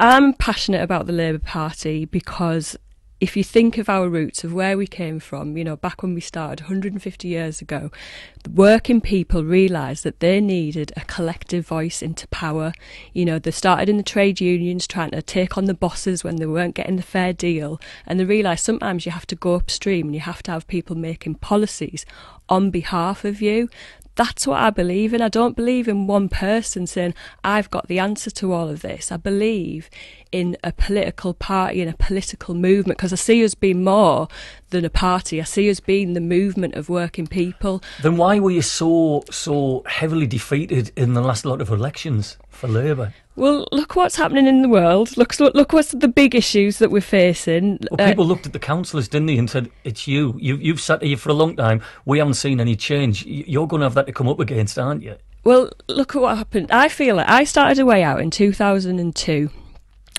I'm passionate about the Labour Party because if you think of our roots, of where we came from, you know, back when we started 150 years ago, the working people realised that they needed a collective voice into power. You know, they started in the trade unions trying to take on the bosses when they weren't getting the fair deal, and they realised sometimes you have to go upstream and you have to have people making policies on behalf of you. That's what I believe in. I don't believe in one person saying, I've got the answer to all of this. I believe in a political party and a political movement, because I see us being more than a party. I see us being the movement of working people. Then why were you so heavily defeated in the last lot of elections for Labour? Well, look what's happening in the world. Look what's the big issues that we're facing. Well, people looked at the councillors, didn't they, and said, it's you. You've sat here for a long time. We haven't seen any change. You're going to have that to come up against, aren't you? Well, look at what happened. I feel like I started a way out in 2002.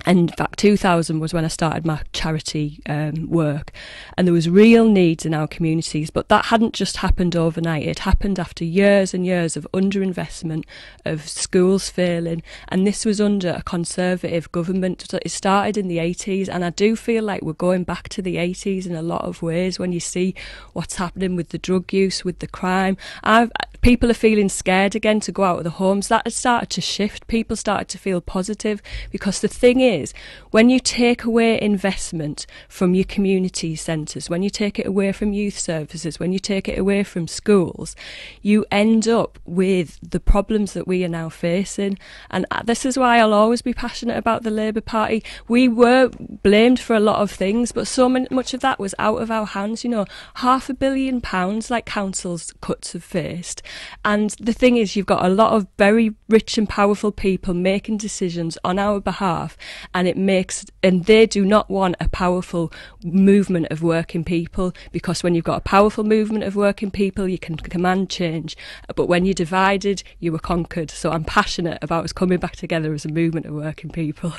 And in fact, 2000 was when I started my charity work, and there was real needs in our communities, but that hadn't just happened overnight. It happened after years and years of underinvestment, of schools failing, and this was under a Conservative government. It started in the 80s, and I do feel like we're going back to the 80s in a lot of ways when you see what's happening with the drug use, with the crime. People are feeling scared again to go out of the homes. That has started to shift. People started to feel positive, because the thing is, when you take away investment from your community centres, when you take it away from youth services, when you take it away from schools, you end up with the problems that we are now facing. And this is why I'll always be passionate about the Labour Party. We were blamed for a lot of things, but so much of that was out of our hands. You know, £500 million like councils' cuts have faced. And the thing is, you've got a lot of very rich and powerful people making decisions on our behalf, and they do not want a powerful movement of working people, because when you've got a powerful movement of working people, you can command change. But when you're divided, you are conquered. So I'm passionate about us coming back together as a movement of working people.